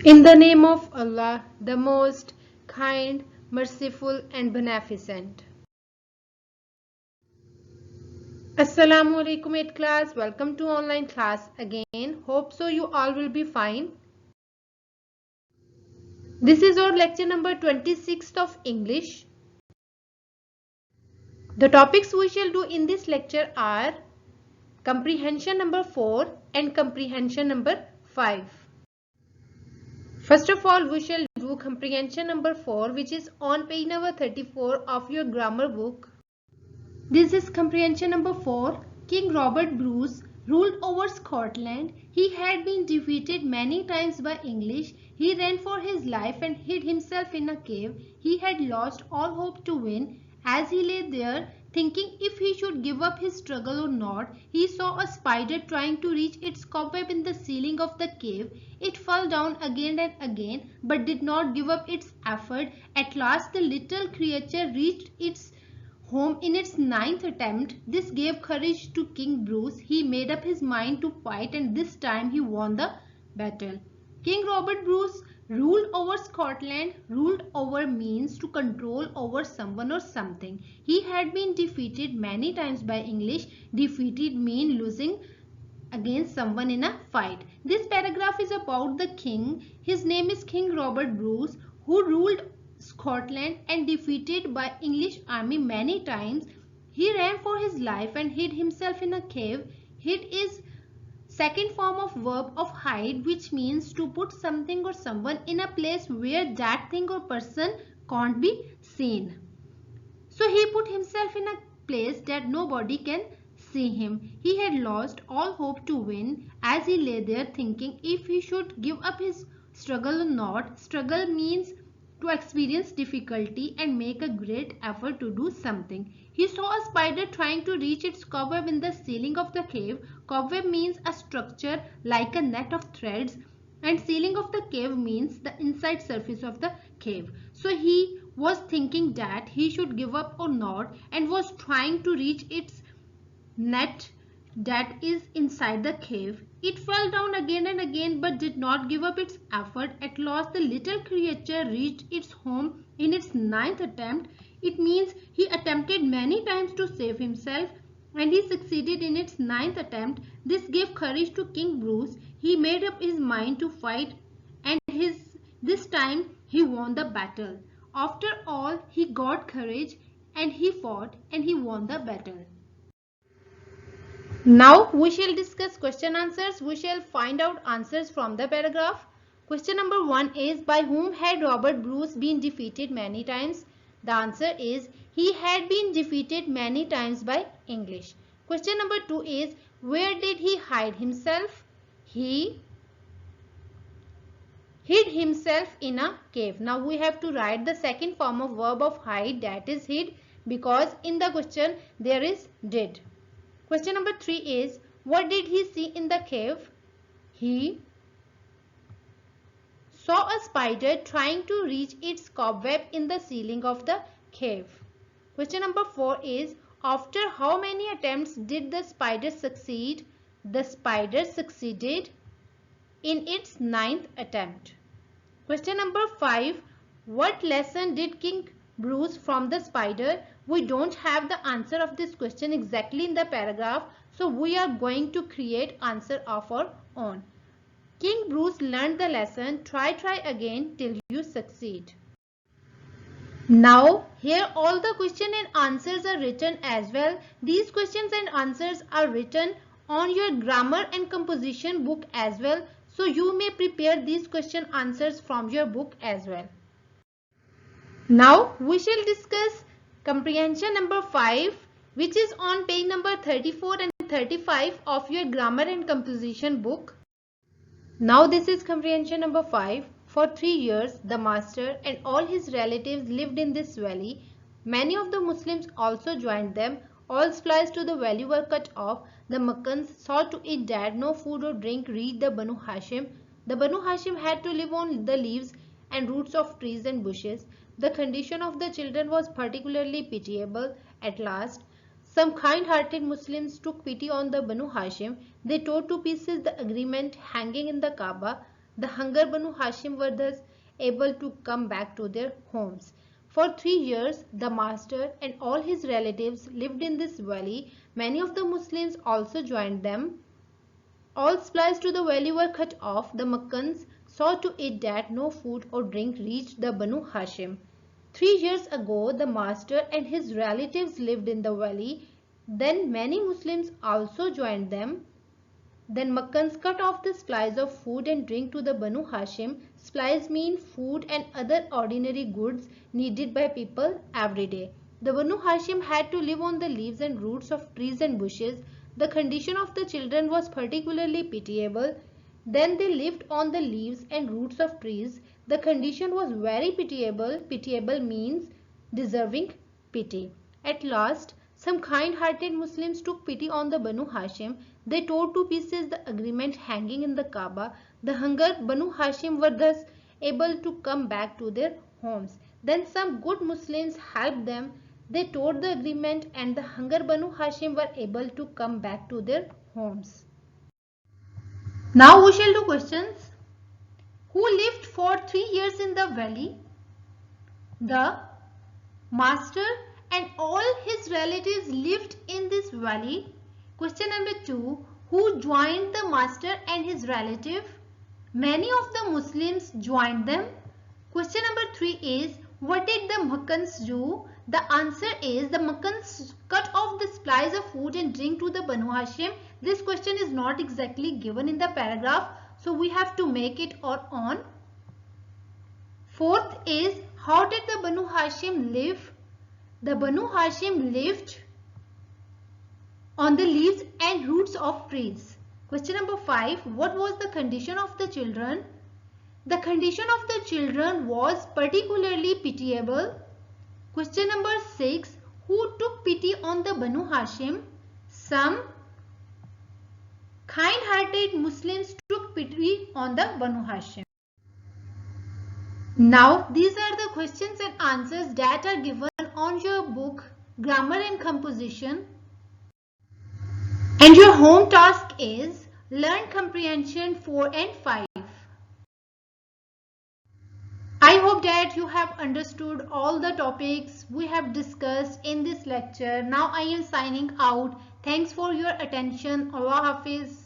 In the name of Allah, the most kind, merciful and beneficent. Assalamu alaikum 8th class. Welcome to online class again. Hope so you all will be fine. This is our lecture number 26th of English. The topics we shall do in this lecture are comprehension number 4 and comprehension number 5. First of all, we shall do comprehension number 4, which is on page number 34 of your grammar book. This is comprehension number 4. King Robert Bruce ruled over Scotland. He had been defeated many times by English. He ran for his life and hid himself in a cave. He had lost all hope to win. As he lay there, thinking if he should give up his struggle or not, he saw a spider trying to reach its cobweb in the ceiling of the cave. It fell down again and again, but did not give up its effort. At last the little creature reached its home in its 9th attempt. This gave courage to King Bruce. He made up his mind to fight, and this time he won the battle. King Robert Bruce ruled over Scotland. Ruled over means to control over someone or something. He had been defeated many times by English. Defeated mean losing against someone in a fight. This paragraph is about the king. His name is King Robert Bruce, who ruled Scotland and defeated by English army many times. He ran for his life and hid himself in a cave. Hid is second form of verb of hide, which means to put something or someone in a place where that thing or person can't be seen. So he put himself in a place that nobody can see him. He had lost all hope to win. As he lay there thinking if he should give up his struggle or not. Struggle means to experience difficulty and make a great effort to do something. He saw a spider trying to reach its cobweb in the ceiling of the cave. Cobweb means a structure like a net of threads, and ceiling of the cave means the inside surface of the cave. So he was thinking that he should give up or not, and was trying to reach its net that is inside the cave. It fell down again and again, but did not give up its effort. At last the little creature reached its home in its 9th attempt. It means he attempted many times to save himself, and he succeeded in its 9th attempt. This gave courage to King Bruce. He made up his mind to fight, and this time he won the battle. After all, he got courage and he fought and he won the battle. Now we shall discuss question answers. We shall find out answers from the paragraph. Question number 1 is, by whom had Robert Bruce been defeated many times? The answer is, he had been defeated many times by English. Question number 2 is, where did he hide himself? He hid himself in a cave. Now we have to write the second form of verb of hide, that is hid, because in the question there is did. Question number 3 is, what did he see in the cave? He saw a spider trying to reach its cobweb in the ceiling of the cave. Question number 4 is, after how many attempts did the spider succeed? The spider succeeded in its 9th attempt. Question number 5, what lesson did King Bruce from the spider? We don't have the answer of this question exactly in the paragraph, so we are going to create answer of our own. King Bruce learned the lesson, try again till you succeed. Now here all the question and answers are written as well. These questions and answers are written on your grammar and composition book as well, so you may prepare these question answers from your book as well. Now we shall discuss comprehension number 5, which is on page number 34 and 35 of your grammar and composition book. Now this is comprehension number 5. For 3 years the master and all his relatives lived in this valley. Many of the Muslims also joined them. All supplies to the valley were cut off. The Makkans saw to it that no food or drink reached the Banu Hashim. The Banu Hashim had to live on the leaves and roots of trees and bushes. The condition of the children was particularly pitiable. At last, some kind-hearted Muslims took pity on the Banu Hashim. They tore to pieces the agreement hanging in the Kaaba. The hunger Banu Hashim were thus able to come back to their homes. For 3 years, the master and all his relatives lived in this valley. Many of the Muslims also joined them. All supplies to the valley were cut off. The Makkans saw to it that no food or drink reached the Banu Hashim. 3 years ago, the master and his relatives lived in the valley. Then many Muslims also joined them. Then Makkans cut off the supplies of food and drink to the Banu Hashim. Supplies mean food and other ordinary goods needed by people every day. The Banu Hashim had to live on the leaves and roots of trees and bushes. The condition of the children was particularly pitiable. Then they lived on the leaves and roots of trees. The condition was very pitiable. Pitiable means deserving pity. At last, some kind-hearted Muslims took pity on the Banu Hashim. They tore to pieces the agreement hanging in the Kaaba. The hunger Banu Hashim were thus able to come back to their homes. Then some good Muslims helped them. They tore the agreement and the hunger Banu Hashim were able to come back to their homes. Now we shall do questions. Who lived for 3 years in the valley? The master and all his relatives lived in this valley. Question number 2. Who joined the master and his relative? Many of the Muslims joined them. Question number 3 is, what did the Makkans do? The answer is, the Makkans cut off the supplies of food and drink to the Banu Hashim. This question is not exactly given in the paragraph, so we have to make it or on. Fourth is, how did the Banu Hashim live? The Banu Hashim lived on the leaves and roots of trees. Question number 5. What was the condition of the children? The condition of the children was particularly pitiable. Question number 6. Who took pity on the Banu Hashim? Some kind-hearted Muslims took pity on the Banu Hashim. Now, these are the questions and answers that are given on your book, Grammar and Composition. And your home task is learn comprehension 4 and 5. I hope that you have understood all the topics we have discussed in this lecture. Now I am signing out. Thanks for your attention. Allah Hafiz.